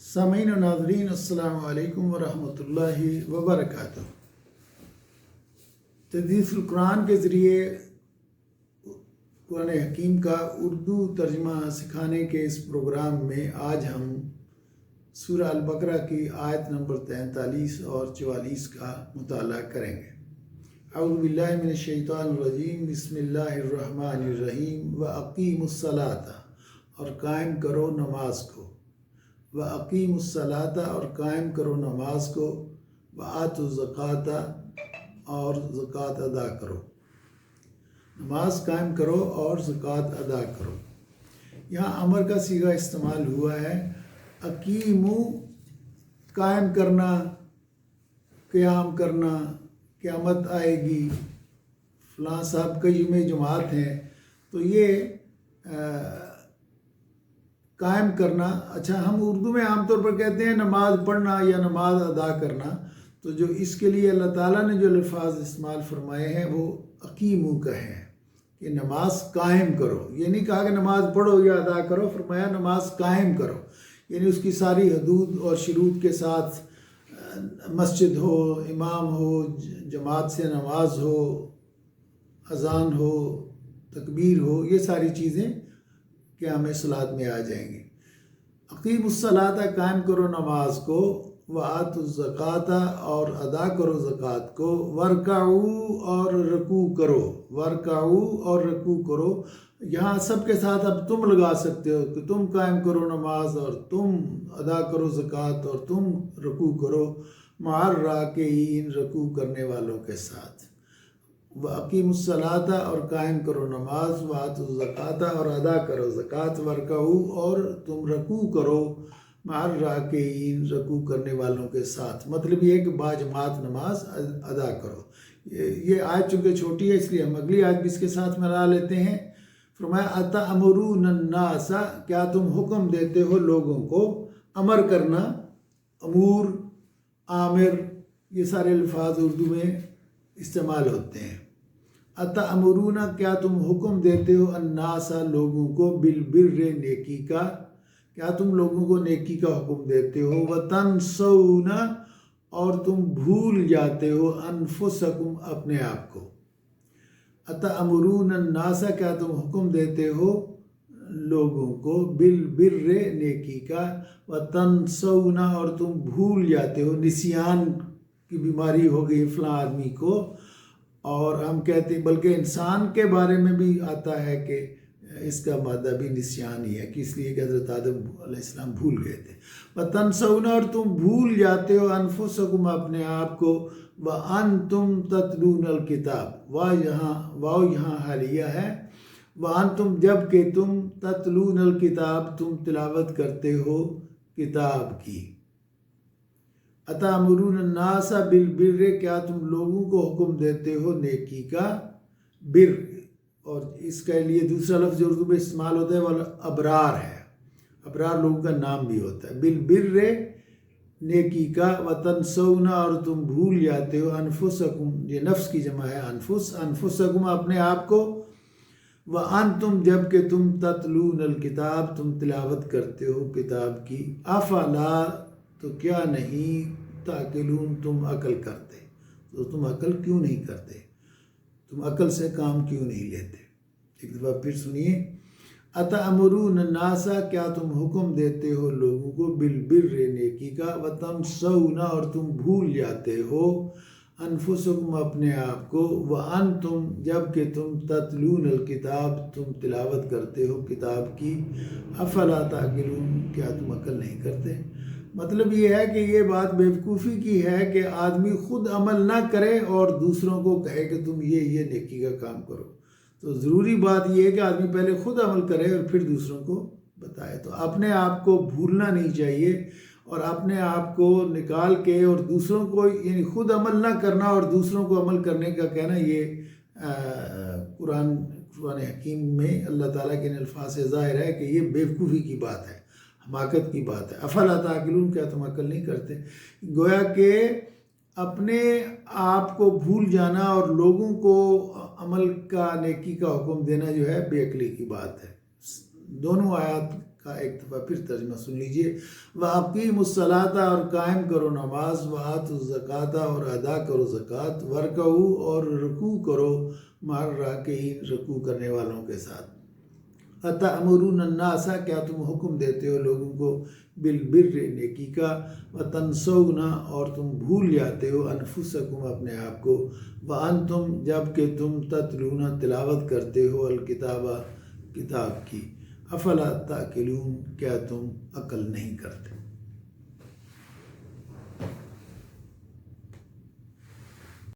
سامعین و ناظرین السلام علیکم ورحمۃ اللہ وبرکاتہ۔ تدریس القرآن کے ذریعے قرآن حکیم کا اردو ترجمہ سکھانے کے اس پروگرام میں آج ہم سورہ البقرہ کی آیت نمبر 43 اور 44 کا مطالعہ کریں گے۔ اعوذ باللہ من الشیطان الرجیم، بسم اللہ الرحمن الرحیم۔ وَأَقِیمُوا الصَّلَاةَ، اور قائم کرو نماز کو۔ وَأَقِیمُوا الصَّلَاةَ، اور قائم کرو نماز کو۔ وَآتُوا الزَّکَاةَ، اور زکوٰۃ ادا کرو۔ نماز قائم کرو اور زکوٰۃ ادا کرو۔ یہاں امر کا صیغہ استعمال ہوا ہے۔ اقیمو، قائم کرنا، قیام کرنا، قیامت آئے گی، فلاں صاحب کئی میں جماعت ہیں، تو یہ قائم کرنا۔ اچھا، ہم اردو میں عام طور پر کہتے ہیں نماز پڑھنا یا نماز ادا کرنا، تو جو اس کے لیے اللہ تعالیٰ نے جو الفاظ استعمال فرمائے ہیں وہ اقیمو کا ہے کہ نماز قائم کرو۔ یہ نہیں کہا کہ نماز پڑھو یا ادا کرو، فرمایا نماز قائم کرو، یعنی اس کی ساری حدود اور شروط کے ساتھ مسجد ہو، امام ہو، جماعت سے نماز ہو، اذان ہو، تکبیر ہو، یہ ساری چیزیں قیام صلاۃ میں آ جائیں گی۔ اقیم الصلاۃ، قائم کرو نماز کو۔ وآتوا الزکاۃ، اور ادا کرو زکوٰۃ کو۔ ورکعوا، اور رکوع کرو۔ ورکعوا، اور رکوع کرو۔ یہاں سب کے ساتھ اب تم لگا سکتے ہو کہ تم قائم کرو نماز، اور تم ادا کرو زکوٰۃ، اور تم رکوع کرو۔ مع الراکعین، رکوع کرنے والوں کے ساتھ۔ وَأَقِیمُوا الصَّلَاةَ، اور قائم کرو نماز۔ وَآتُوا الزَّکَاةَ، اور ادا کرو زکوٰۃ۔ وَارْکَعُوا، اور تم رکوع کرو۔ مع الراکعین، رکوع کرنے والوں کے ساتھ۔ مطلب یہ ہے کہ باجماعت نماز ادا کرو۔ یہ آیت چونکہ چھوٹی ہے، اس لیے ہم اگلی آیت بھی اس کے ساتھ ملا لیتے ہیں۔ فرمایا اَتَأْمُرُونَ النَّاسَ، کیا تم حکم دیتے ہو لوگوں کو۔ امر کرنا، امور، آمر، یہ سارے الفاظ اردو میں استعمال ہوتے ہیں۔ اَتَأْمُرُونَ، کیا تم حکم دیتے ہو، النَّاسَ، لوگوں کو، بِالْبِرِّ، نیکی کا، کیا تم لوگوں کو نیکی کا حکم دیتے ہو۔ وَتَنْسَوْنَ، اور تم بھول جاتے ہو، أَنفُسَكُمْ، اپنے آپ کو۔ اَتَأْمُرُونَ النَّاسَ، کیا تم حکم دیتے ہو لوگوں کو، بِالْبِرِّ، نیکی کا، وَتَنْسَوْنَ، اور تم بھول جاتے ہو، نسیان کی بیماری ہو گئی فلاں آدمی کو، اور ہم کہتے ہیں بلکہ انسان کے بارے میں بھی آتا ہے کہ اس کا مادہ بھی نسیان ہی ہے، کہ اس لیے کہ حضرت آدم علیہ السلام بھول گئے تھے۔ وَتَنْسَوْنَ، اور تم بھول جاتے ہو، أَنفُسَكُمْ، اپنے آپ کو۔ وَأَنْتُمْ تَتْلُونَ الْكِتَابَ، واو یہاں حالیہ ہے۔ وَأَنْتُمْ، جب کہ تم، تَتْلُونَ الْكِتَابَ، تم تلاوت کرتے ہو کتاب کی۔ اَتَأْمُرُونَ النَّاسَ بِالْبِرِّ، کیا تم لوگوں کو حکم دیتے ہو نیکی کا، بر، اور اس کے لیے دوسرا لفظ جو اردو میں استعمال ہوتا ہے وہ ابرار ہے، ابرار لوگوں کا نام بھی ہوتا ہے۔ بالبر، نیکی کا، وتنسون، اور تم بھول جاتے ہو، انفسکم، یہ نفس کی جمع ہے انفس، انفسکم، اپنے آپ کو۔ وانتم، جب کہ تم، تتلون الکتاب، تم تلاوت کرتے ہو کتاب کی۔ افلا، تو کیا نہیں، تعقلون، تم عقل کرتے، تو تم عقل کیوں نہیں کرتے، تم عقل سے کام کیوں نہیں لیتے۔ ایک دفعہ پھر سنیے۔ اَتَأْمُرُونَ النَّاسَ، کیا تم حکم دیتے ہو لوگوں کو، بِالْبِرِّ، نیکی کا، وَتَنْسَوْنَ، اور تم بھول جاتے ہو، أَنفُسَكُمْ، اپنے آپ کو۔ وَأَنْتُمْ، جب کہ تم، تَتْلُونَ الْكِتَابَ، تم تلاوت کرتے ہو کتاب کی۔ أَفَلَا تَعْقِلُونَ، کیا تم عقل نہیں کرتے۔ مطلب یہ ہے کہ یہ بات بیوقوفی کی ہے کہ آدمی خود عمل نہ کرے اور دوسروں کو کہے کہ تم یہ نیکی کا کام کرو۔ تو ضروری بات یہ ہے کہ آدمی پہلے خود عمل کرے اور پھر دوسروں کو بتائے۔ تو اپنے آپ کو بھولنا نہیں چاہیے، اور اپنے آپ کو نکال کے اور دوسروں کو، یعنی خود عمل نہ کرنا اور دوسروں کو عمل کرنے کا کہنا، یہ قرآن حکیم میں اللہ تعالیٰ کے الفاظ سے ظاہر ہے کہ یہ بیوقوفی کی بات ہے، حماقت کی بات ہے۔ افلا تعقلون، کیا تم عقل نہیں کرتے۔ گویا کہ اپنے آپ کو بھول جانا اور لوگوں کو عمل کا، نیکی کا حکم دینا جو ہے بے عقلی کی بات ہے۔ دونوں آیات کا ایک دفعہ پھر ترجمہ سن لیجئے۔ وَأَقِیمُوا الصَّلَاةَ اور قائم کرو نماز، وَآتُوا الزَّکَاةَ اور ادا کرو زکوٰۃ، وَارْکَعُوا اور رکوع کرو مع الراکعین رکوع کرنے والوں کے ساتھ۔ أَتَأْمُرُونَ النَّاسَ کیا تم حکم دیتے ہو لوگوں کو بالبر نیکی کا، وَتَنْسَوْنَ اور تم بھول جاتے ہو انفسکم اپنے آپ کو، وَأَنْتُمْ جب کہ تم تتلون تلاوت کرتے ہو الکتاب کتاب کی، افلا تاکلون کیا تم عقل نہیں کرتے۔